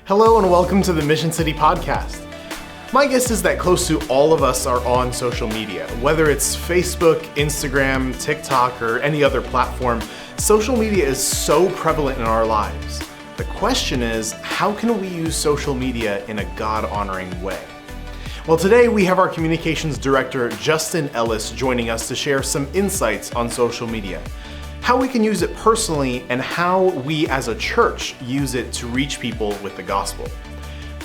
Hello and welcome to the Mission City Podcast. My guess is that close to all of us are on social media. Whether it's Facebook, Instagram, TikTok, or any other platform, social media is so prevalent in our lives. The question is, how can we use social media in a God-honoring way? Well, today we have our communications director, Justin Ellis, joining us to share some insights on social media, how we can use it personally, and how we as a church use it to reach people with the gospel.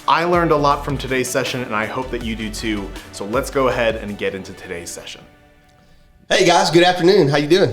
I learned a lot from today's session, and I hope that you do too. So let's go ahead and get into today's session. Hey guys, good afternoon. How you doing?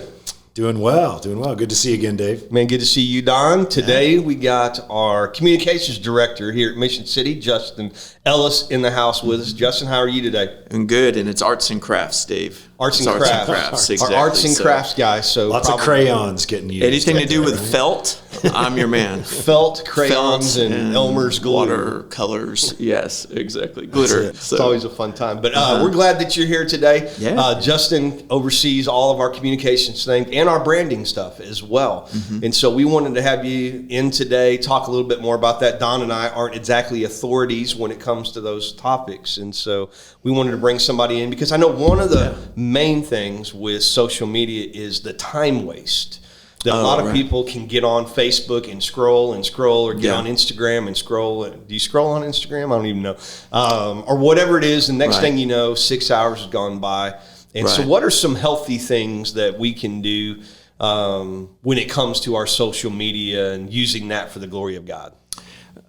Doing well. Good to see you again, Dave. Man, good to see you, Don. Today we got our communications director here at Mission City, Justin Ellis, in the house with us. Justin, how are you today? I'm good, and it's arts and crafts, Dave. Arts and crafts. Exactly. Our arts and crafts guys. So lots of crayons getting used. Anything to do with felt, I'm your man. Felt, crayons, and Elmer's glue. Watercolors. Yes, exactly. Glitter. It's always a fun time. But we're glad that you're here today. Yeah. Justin oversees all of our communications things and our branding stuff as well. Mm-hmm. And so we wanted to have you in today, talk a little bit more about that. Don and I aren't exactly authorities when it comes to those topics. And so we wanted to bring somebody in because I know one of the main things with social media is the time waste. That a lot of people can get on Facebook and scroll, or get on Instagram and scroll. Do you scroll on Instagram? I don't even know. Or whatever it is, the next thing you know, 6 hours has gone by. And so what are some healthy things that we can do when it comes to our social media and using that for the glory of God?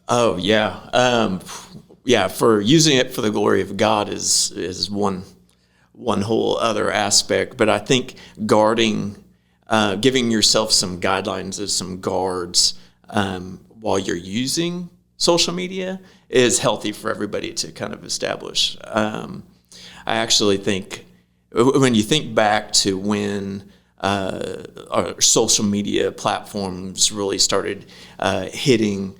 Oh, yeah. For using it for the glory of God is one whole other aspect. But I think guarding, giving yourself some guidelines and some guards while you're using social media is healthy for everybody to kind of establish. I actually think when you think back to when our social media platforms really started hitting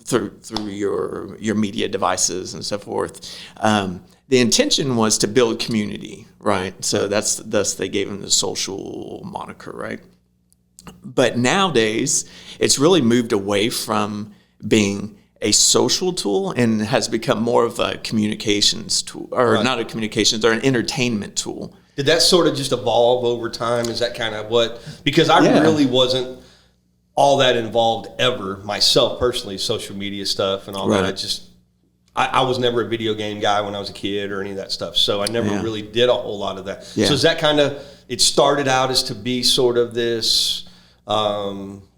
through your media devices and so forth, the intention was to build community, right? So thus they gave them the social moniker, right? But nowadays, it's really moved away from being a social tool and has become more of a communications tool, or not a communications, or an entertainment tool. Did that sort of just evolve over time? Is that kind of what? Because I really wasn't all that involved ever myself personally, social media stuff and all that. I was never a video game guy when I was a kid or any of that stuff. So I never really did a whole lot of that. Yeah. So is that kind of, it started out as to be sort of this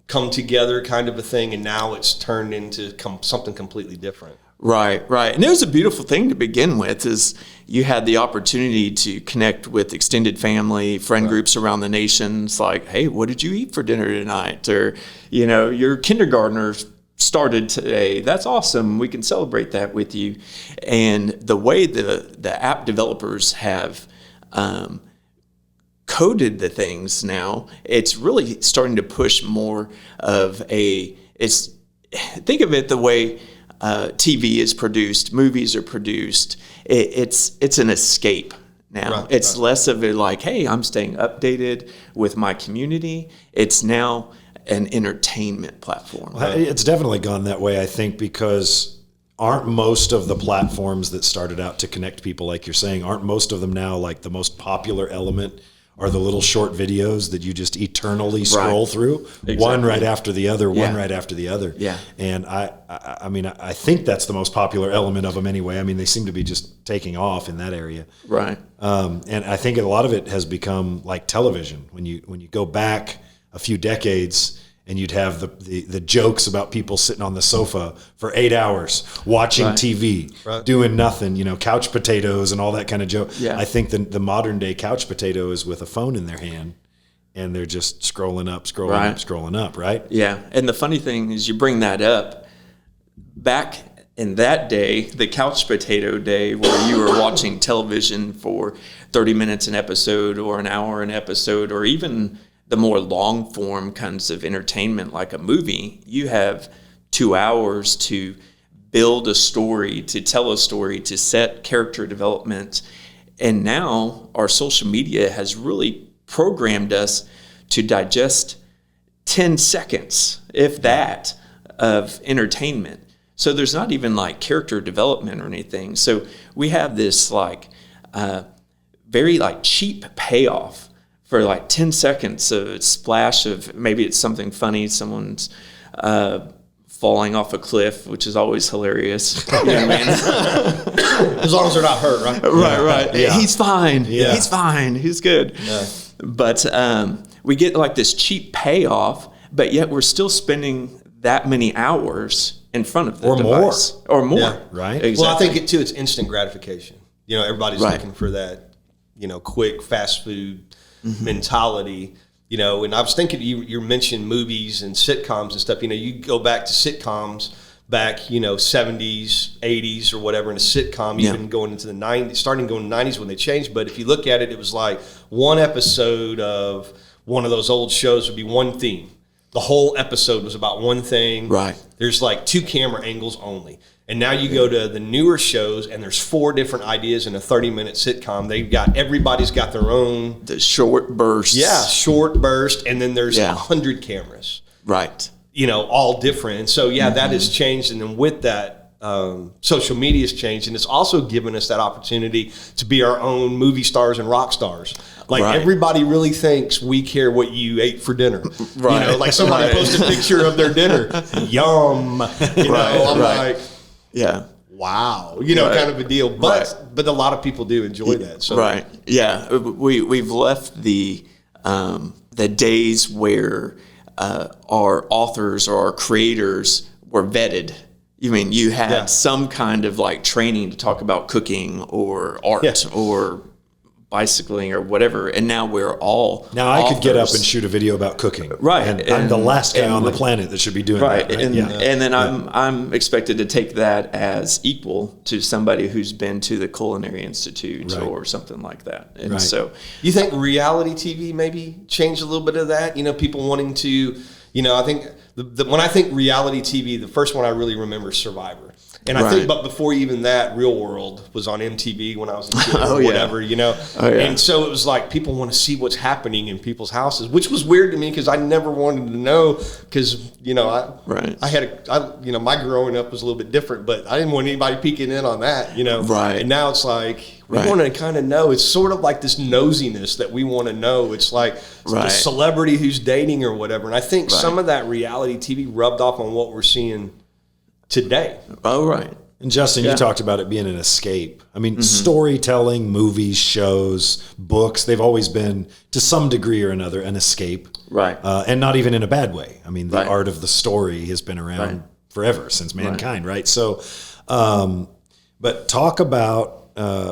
come together kind of a thing, and now it's turned into something completely different. Right. And it was a beautiful thing to begin with, is you had the opportunity to connect with extended family, friend groups around the nation. It's like, hey, what did you eat for dinner tonight? Or, your kindergartner started today. That's awesome. We can celebrate that with you. And the way the app developers have coded the things now, it's really starting to push more of think of it the way TV is produced, movies are produced. It's an escape now. It's less of it like, hey, I'm staying updated with my community. It's now an entertainment platform. Well, it's definitely gone that way, I think, because aren't most of the platforms that started out to connect people, like you're saying, aren't most of them now like the most popular element are the little short videos that you just eternally scroll through, one right after the other, one right after the other. Yeah. And I mean, I think that's the most popular element of them anyway. I mean, they seem to be just taking off in that area. Right. And I think a lot of it has become like television. When you go back a few decades, and you'd have the jokes about people sitting on the sofa for 8 hours watching TV, doing nothing, couch potatoes and all that kind of joke. Yeah. I think the modern day couch potato is with a phone in their hand, and they're just scrolling up, right? Yeah. And the funny thing is, you bring that up, back in that day, the couch potato day, where you were watching television for 30 minutes an episode or an hour an episode, or even the more long form kinds of entertainment like a movie, you have 2 hours to build a story, to tell a story, to set character development. And now our social media has really programmed us to digest 10 seconds, if that, of entertainment. So there's not even like character development or anything. So we have this like very like cheap payoff for like 10 seconds of a splash of, maybe it's something funny, someone's falling off a cliff, which is always hilarious. You know what I mean? As long as they're not hurt, right? Right. Yeah. He's fine. Yeah. He's fine. He's good. Yeah. But we get like this cheap payoff, but yet we're still spending that many hours in front of the Or more. device. Or more. Yeah, right. Exactly. Well, I think it's instant gratification. You know, everybody's Right. looking for that, you know, quick fast food mentality. You know, and I was thinking you mentioned movies and sitcoms and stuff. You know, you go back to sitcoms back, you know, 70s, 80s or whatever in a sitcom, Yeah. even going into the 90s, starting going to the 90s when they changed. But if you look at it, it was like one episode of one of those old shows would be one theme. The whole episode was about one thing. Right. There's like 2 camera angles only. And now you go to the newer shows and there's 4 different ideas in a 30-minute sitcom. Everybody's got their own. The short bursts. Yeah, short burst, and then there's Yeah. 100 cameras, Right. you know, all different. And so, that has changed. And then with that, social media has changed. And it's also given us that opportunity to be our own movie stars and rock stars. Like, Right. everybody really thinks we care what you ate for dinner. Right. You know, like somebody Right. posts a picture of their dinner. Yum. You know, Right, I'm right. like, yeah. wow, you know, Right. kind of a deal. But a lot of people do enjoy that. So Right. Yeah. We've left the days where our authors or our creators were vetted. You mean you had Yeah. some kind of like training to talk about cooking or art Yeah. or bicycling or whatever, and now we're all Now I could get up authors. and shoot a video about cooking. Right, And I'm the and- last guy and on the with- planet that should be doing Right, that. Right. and Yeah. and then I'm expected to take that as equal to somebody who's been to the Culinary Institute Right. or something like that, and Right. so you think reality TV maybe changed a little bit of that? You know, people wanting to, you know, I think when I think reality TV, the first one I really remember is Survivor. And I think, Right. but before even that, Real World was on MTV when I was a kid Oh, or yeah. whatever, you know? Oh, yeah. And so it was like people want to see what's happening in people's houses, which was weird to me because I never wanted to know because, you know, Right. you know, my growing up was a little bit different, but I didn't want anybody peeking in on that, you know? Right. And now it's like, we Right. want to kind of know. It's sort of like this nosiness that we want to know. It's like the Right. celebrity who's dating or whatever. And I think Right. some of that reality TV rubbed off on what we're seeing today. oh right. And Justin, Yeah. you talked about it being an escape. I mean, storytelling, movies, shows, books, they've always been, to some degree or another, an escape. Right. And not even in a bad way. I mean, the Right. art of the story has been around Right. forever, since mankind, right? So, but talk about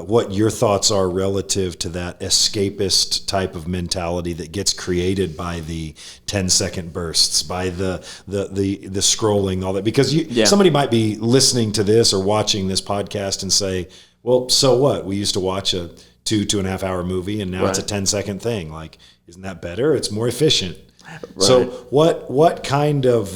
what your thoughts are relative to that escapist type of mentality that gets created by the 10-second bursts, by the scrolling, all that. Because Yeah. somebody might be listening to this or watching this podcast and say, well, so what? We used to watch a 2.5 hour movie and now it's a Right. 10-second thing. Like, isn't that better? It's more efficient. So what kind of,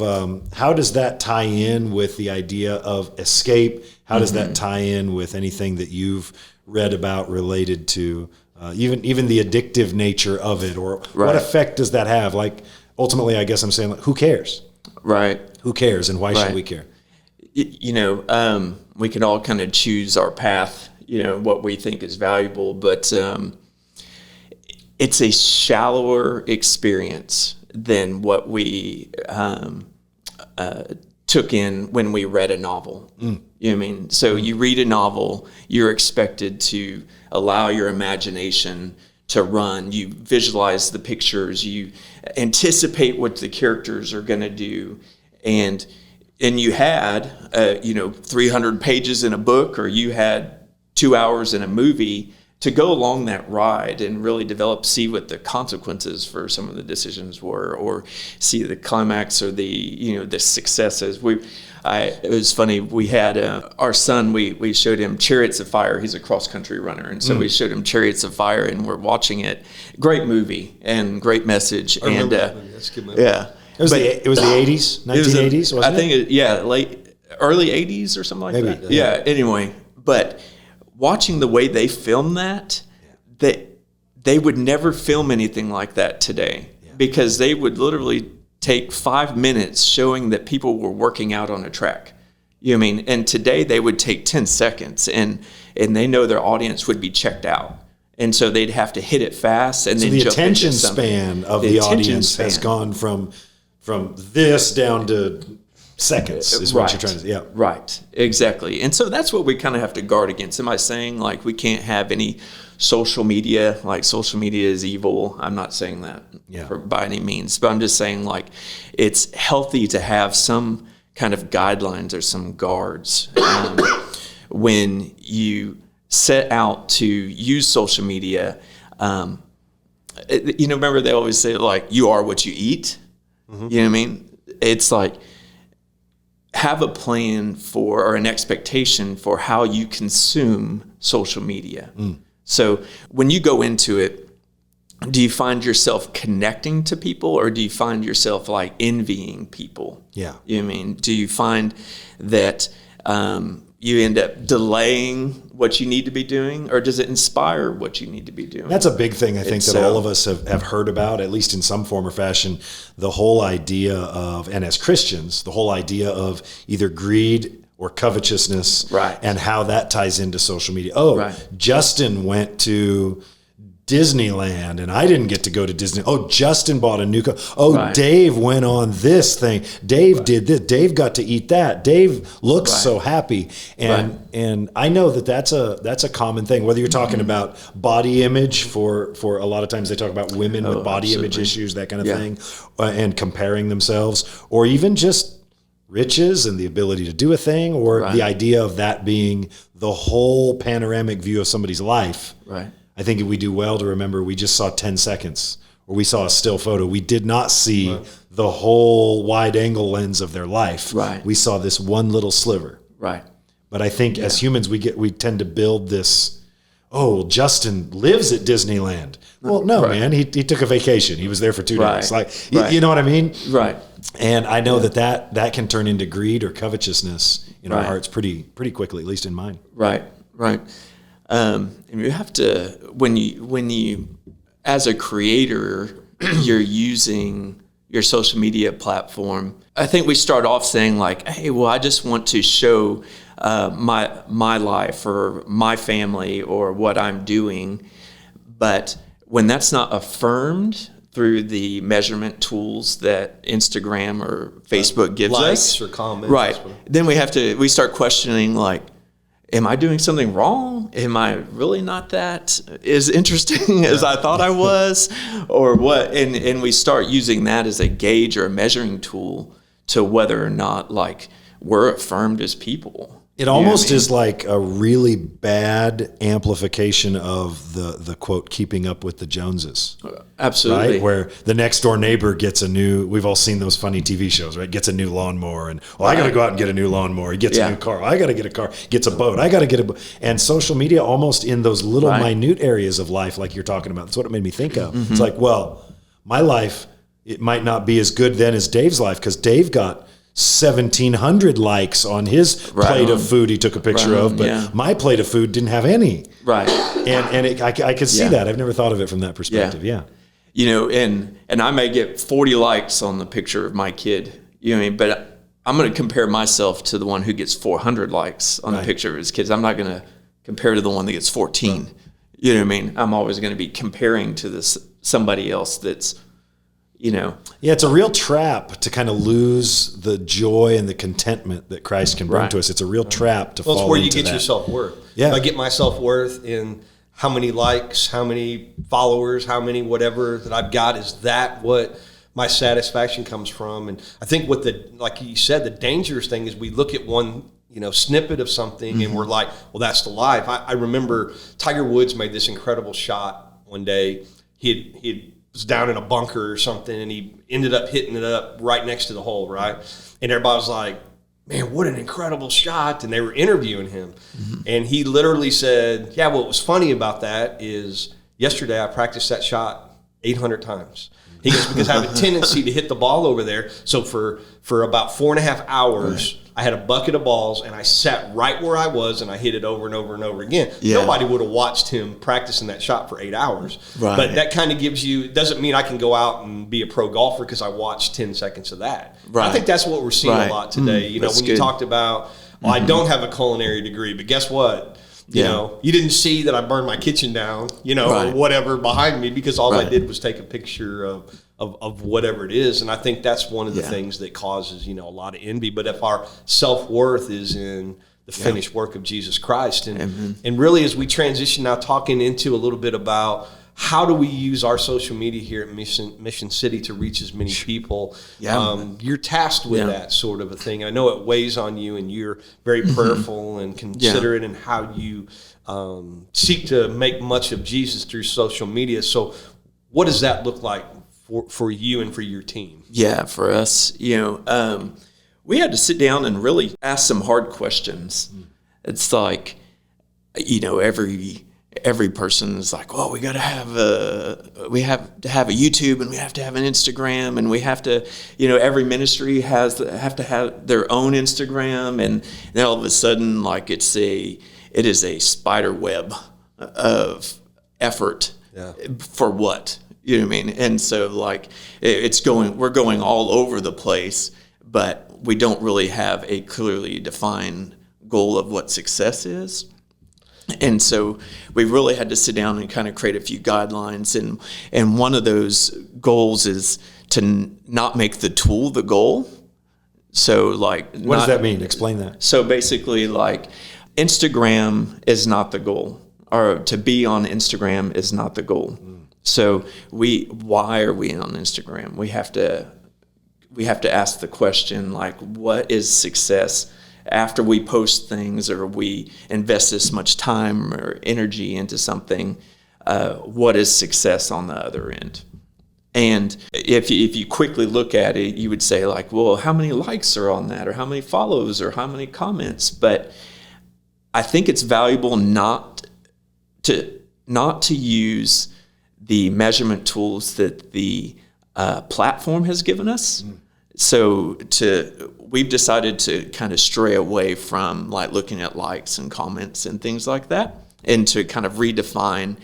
how does that tie in with the idea of escape? How does that tie in with anything that you've read about related to even the addictive nature of it? Or what Right. effect does that have? Like, ultimately, I guess I'm saying, like, who cares? Right. Who cares and why should Right. we care? You know, we can all kind of choose our path, you know, what we think is valuable, but it's a shallower experience than what we took in when we read a novel. You know what I mean? So you read a novel, you're expected to allow your imagination to run. You visualize the pictures, you anticipate what the characters are going to do, and you had, 300 pages in a book, or you had 2 hours in a movie to go along that ride and really see what the consequences for some of the decisions were, or see the climax or the successes. It was funny. We had our son. We showed him Chariots of Fire. He's a cross country runner, and so we showed him Chariots of Fire, and we're watching it. Great movie and great message. I remember And that movie. That's a good movie. yeah. It was the 80s, 1980s, wasn't I think late early 80s or something like Maybe, that. Yeah. Anyway, but watching the way they filmed that, they would never film anything like that today, because they would literally take 5 minutes showing that people were working out on a track. You know what I mean? And today they would take 10 seconds and they know their audience would be checked out. And so they'd have to hit it fast and So then the jump attention into something. span of The the attention audience has span. gone from this down to seconds is what you're trying to say. Yeah. Right, exactly. And so that's what we kind of have to guard against. Am I saying like we can't have any social media, like social media is evil? I'm not saying that by any means, but I'm just saying like it's healthy to have some kind of guidelines or some guards when you set out to use social media. Remember they always say like you are what you eat. Mm-hmm. You know what I mean? It's like have a plan for or an expectation for how you consume social media. So when you go into it, do you find yourself connecting to people or do you find yourself like envying people? Yeah. You know what I mean? Do you find that you end up delaying what you need to be doing, or does it inspire what you need to be doing? That's a big thing I think that all of us have heard about, at least in some form or fashion, the whole idea of, and as Christians, the whole idea of either greed or covetousness, right, and how that ties into social media. Oh, right. Justin went to Disneyland and I didn't get to go to Disney. Oh, Justin bought a new car. Oh, right. Dave went on this thing. Dave did this. Dave got to eat that. Dave looks so happy. And I know that's a common thing, whether you're talking about body image for a lot of times they talk about women with body image issues, that kind of thing, and comparing themselves, or even just riches and the ability to do a thing, or the idea of that being the whole panoramic view of somebody's life. Right. I think we do well to remember we just saw 10 seconds or we saw a still photo. We did not see the whole wide angle lens of their life. Right. We saw this one little sliver. Right. But I think as humans, we tend to build this, Justin lives at Disneyland. Well, no, man, he took a vacation. He was there for 2 days. Like, you know what I mean? Right. And I know that can turn into greed or covetousness in our hearts pretty quickly, at least in mine. Right. Right. And you have to, when you, as a creator, you're using your social media platform. I think we start off saying like, hey, well, I just want to show my life or my family or what I'm doing. But when that's not affirmed through the measurement tools that Instagram or Facebook gives likes us, or comments, right? Then we start questioning like, am I doing something wrong? Am I really not that as interesting as I thought I was? Or what? And we start using that as a gauge or a measuring tool to whether or not like we're affirmed as people. It almost is like a really bad amplification of the quote, keeping up with the Joneses. Absolutely. Right? Where the next door neighbor gets we've all seen those funny TV shows, right? Gets a new lawnmower and, I got to go out and get a new lawnmower. He gets a new car. I got to get a car. Gets a boat. I got to get a boat. And social media almost in those little minute areas of life, like you're talking about. That's what it made me think of. Mm-hmm. It's like, well, my life, it might not be as good then as Dave's life because Dave got 1,700 likes on his plate of food he took a picture of, but my plate of food didn't have any. Right. And I could see that. I've never thought of it from that perspective. Yeah. You know, and I may get 40 likes on the picture of my kid, you know what I mean? But I'm going to compare myself to the one who gets 400 likes on the picture of his kids. I'm not going to compare to the one that gets 14. You know what I mean? I'm always going to be comparing to somebody else that's, Yeah, it's a real trap to kind of lose the joy and the contentment that Christ can bring to us. It's a real trap to fall into that. Well, it's where you get your self-worth. Yeah. If I get my self-worth in how many likes, how many followers, how many whatever that I've got, is that what my satisfaction comes from? And I think like you said, the dangerous thing is we look at one snippet of something and we're like, well, that's the life. I remember Tiger Woods made this incredible shot one day. He was down in a bunker or something, and he ended up hitting it up right next to the hole, right? And everybody was like, man, what an incredible shot. And they were interviewing him. Mm-hmm. And he literally said, what was funny about that is yesterday I practiced that shot 800 times. He goes, because I have a tendency to hit the ball over there. So for about 4.5 hours, I had a bucket of balls and I sat right where I was and I hit it over and over and over again. Yeah. Nobody would have watched him practicing that shot for 8 hours. Right. But that kind of gives you, doesn't mean I can go out and be a pro golfer because I watched 10 seconds of that. Right. I think that's what we're seeing Right. a lot today. You know, That's when you good. talked about, I don't have a culinary degree, but guess what? You Yeah. know, you didn't see that I burned my kitchen down, you know, Right. or whatever behind me, because all I Right. did was take a picture of whatever it is. And I think that's one of the Yeah. things that causes, you know, a lot of envy. But if our self-worth is in the finished work of Jesus Christ, and really as we transition now, talking into a little bit about how do we use our social media here at Mission City to reach as many people? Yeah. You're tasked with Yeah. that sort of a thing. I know it weighs on you, and you're very prayerful and considerate in how you seek to make much of Jesus through social media. So what does that look like for you and for your team? Yeah, for us, we had to sit down and really ask some hard questions. It's like, every person is like, well, we have to have a YouTube, and we have to have an Instagram, and we have to, every ministry have to have their own Instagram, and then all of a sudden, like it is a spider web of effort for what? You know what I mean? And so like we're going all over the place, but we don't really have a clearly defined goal of what success is. And so we really had to sit down and kind of create a few guidelines. And one of those goals is to not make the tool the goal. So like, What does that mean? Explain that. So basically, like, Instagram is not the goal, or to be on Instagram is not the goal. So why are we on Instagram? We have to ask the question, like, what is success after we post things or we invest this much time or energy into something? What is success on the other end? And if you quickly look at it, you would say, like, well, how many likes are on that, or how many follows, or how many comments? But I think it's valuable not to use the measurement tools that the platform has given us. So we've decided to kind of stray away from like looking at likes and comments and things like that, and to kind of redefine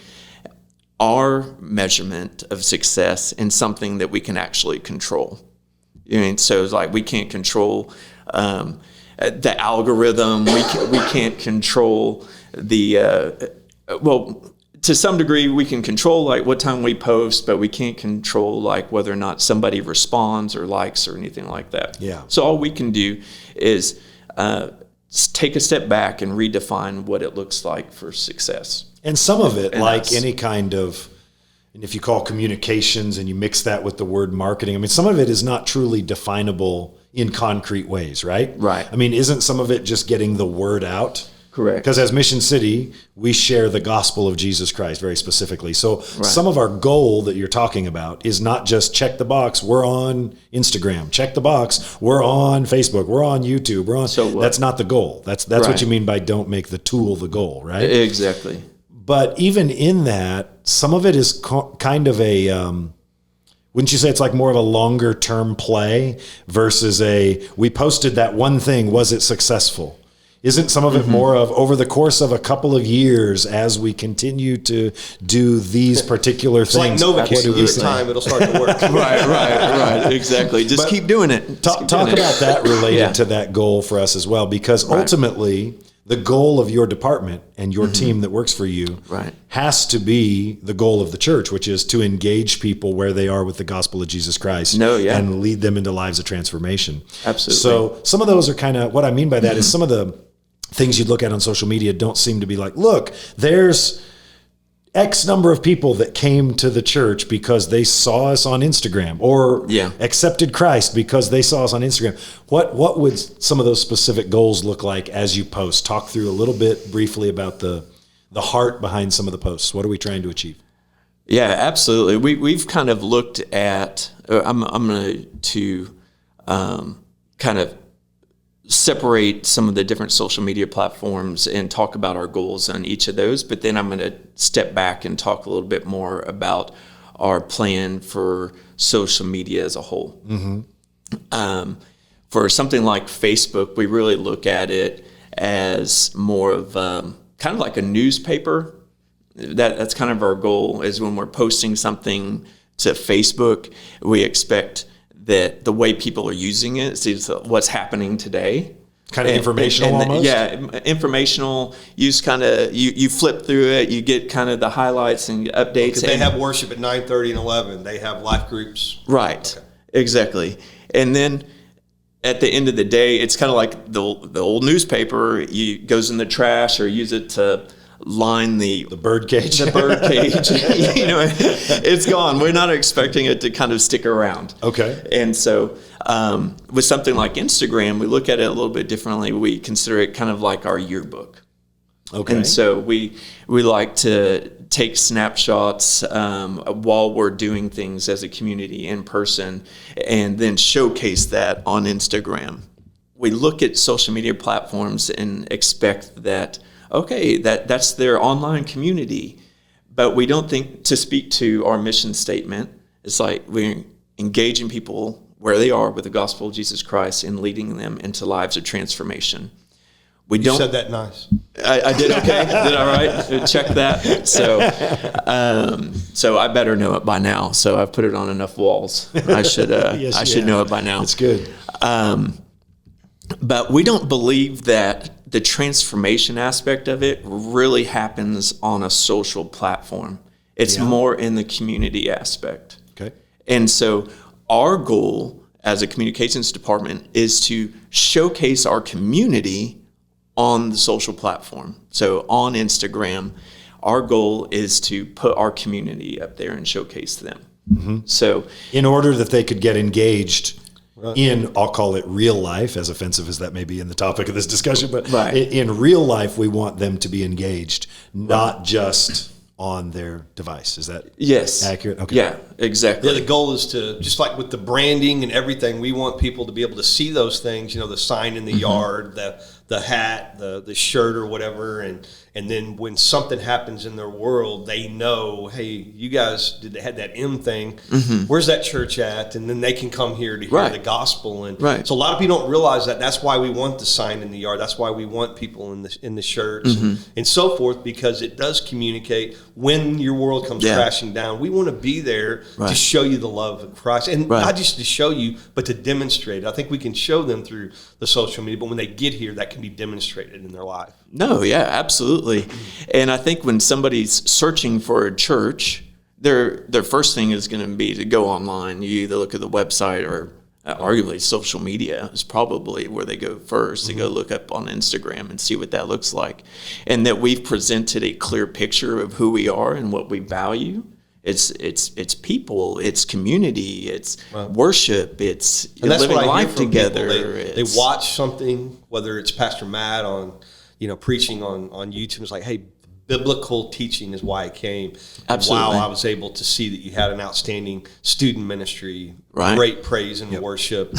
our measurement of success in something that we can actually control. So it's like we can't control the algorithm. We can't control the to some degree we can control like what time we post, but we can't control like whether or not somebody responds or likes or anything like that. Yeah. So all we can do is take a step back and redefine what it looks like for success. And some of it, And like that's- any kind of, and if you call communications and you mix that with the word marketing, I mean, some of it is not truly definable in concrete ways, right? Right. I mean, isn't some of it just getting the word out? Correct. Because as Mission City, we share the gospel of Jesus Christ very specifically. So some of our goal that you're talking about is not just check the box, we're on Instagram, check the box, we're on Facebook, we're on YouTube, we're on. So what? That's not the goal. That's Right. what you mean by don't make the tool the goal, right? Exactly. But even in that, some of it is kind of a, wouldn't you say it's like more of a longer term play versus we posted that one thing, was it successful? Isn't some of it more of over the course of a couple of years as we continue to do these particular It's like things? Novocaine, what do give we it say? time, it'll start to work. Right. Exactly. Just keep doing it. Talk about that related Yeah. to that goal for us as well, because ultimately the goal of your department and your team that works for you Right. has to be the goal of the church, which is to engage people where they are with the gospel of Jesus Christ and lead them into lives of transformation. Absolutely. So some of those are kind of, what I mean by that is some of the things you look at on social media don't seem to be like, look, there's X number of people that came to the church because they saw us on Instagram, or accepted Christ because they saw us on Instagram. What would some of those specific goals look like as you post? Talk through a little bit briefly about the heart behind some of the posts. What are we trying to achieve? Yeah, absolutely. We've kind of looked at, I'm going to kind of separate some of the different social media platforms and talk about our goals on each of those, but then I'm going to step back and talk a little bit more about our plan for social media as a whole. For something like Facebook, we really look at it as more of kind of like a newspaper. That's kind of our goal, is when we're posting something to Facebook, we expect that the way people are using it is what's happening today. Kind of informational almost? Yeah, informational. Use kind of, you flip through it, you get kind of the highlights and updates. Because they have worship at 9:30 and 11. They have life groups. Right, Okay. exactly. And then at the end of the day, it's kind of like the old newspaper. You goes in the trash or use it to line the Bird cage. the bird cage. You know, it's gone. We're not expecting it to kind of stick around. Okay. And so with something like Instagram, we look at it a little bit differently. We consider it kind of like our yearbook. Okay. And so we like to take snapshots while we're doing things as a community in person, and then showcase that on Instagram. We look at social media platforms and expect that, okay, that's their online community, but we don't think to speak to our mission statement. It's like we're engaging people where they are with the gospel of Jesus Christ and leading them into lives of transformation. We You don't. said that nice. I did okay. Did all right? Check that. So I better know it by now. So I've put it on enough walls. I should Yes, I you should have. know it by now. That's good. But we don't believe that the transformation aspect of it really happens on a social platform. It's more in the community aspect. Okay. And so our goal as a communications department is to showcase our community on the social platform. So on Instagram, our goal is to put our community up there and showcase them. So In order that they could get engaged in, I'll call it real life, as offensive as that may be in the topic of this discussion, but Right. in real life, we want them to be engaged, not just on their device. Is that yes, accurate? Okay. Yeah, exactly. Yeah, the goal is to, just like with the branding and everything, we want people to be able to see those things, you know, the sign in the yard, the hat, the shirt or whatever. And then when something happens in their world, they know, hey, you guys had that M thing. Where's that church at? And then they can come here to hear Right. the gospel. And Right. so a lot of people don't realize that. That's why we want the sign in the yard. That's why we want people in the shirts and so forth, because it does communicate when your world comes Yeah. crashing down. We want to be there to Right. show you the love of Christ, and Right. not just to show you, but to demonstrate it. I think we can show them through the social media, but when they get here, that can be demonstrated in their life. No, yeah, absolutely. And I think when somebody's searching for a church, their first thing is going to be to go online. You either look at the website or arguably social media is probably where they go first. They go look up on Instagram and see what that looks like. And that we've presented a clear picture of who we are and what we value. It's people, it's community, it's worship, it's And that's living what I hear life from together. people. They It's- watch something, whether it's Pastor Matt on, preaching on YouTube. It's like, hey, biblical teaching is why I came. And Absolutely. wow, I was able to see that you had an outstanding student ministry, Right. great praise and worship,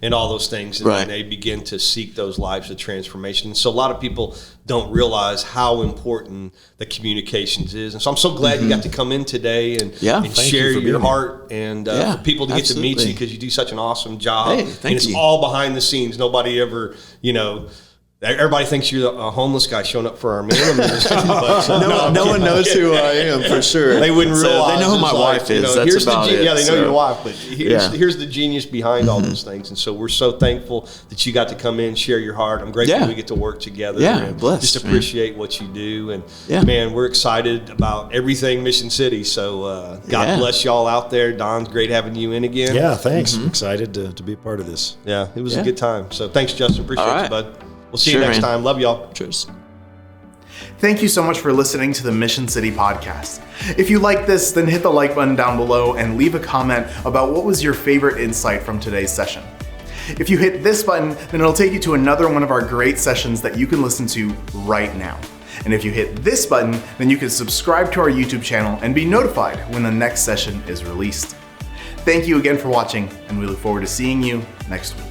and all those things. And Right. then they begin to seek those lives of transformation. So a lot of people don't realize how important the communications is. And so I'm so glad you got to come in today and, Yeah. and Thank you share for your being here. heart and Yeah, for people to get to meet absolutely. you, because you do such an awesome job. Hey, and thank it's you. all behind the scenes. Nobody ever, everybody thinks you're a homeless guy showing up for our minimum. No one knows who I am for sure. They wouldn't So realize. they know who my it's like, wife is. That's here's about it. Yeah, they know So- your wife, but Yeah. here's the genius behind all those things. And so we're so thankful that you got to come in, share your heart. I'm grateful Yeah. we get to work together. Yeah, and blessed, just man. appreciate what you do. And Yeah. man, we're excited about everything Mission City. So God Yeah. bless y'all out there. Don's great having you in again. Yeah, thanks. I'm excited to be a part of this. Yeah, it was Yeah. a good time. So thanks, Justin. Appreciate All you, right. bud. We'll see Sure, you next man. time. Love y'all. Cheers. Thank you so much for listening to the Mission City podcast. If you like this, then hit the like button down below and leave a comment about what was your favorite insight from today's session. If you hit this button, then it'll take you to another one of our great sessions that you can listen to right now. And if you hit this button, then you can subscribe to our YouTube channel and be notified when the next session is released. Thank you again for watching, and we look forward to seeing you next week.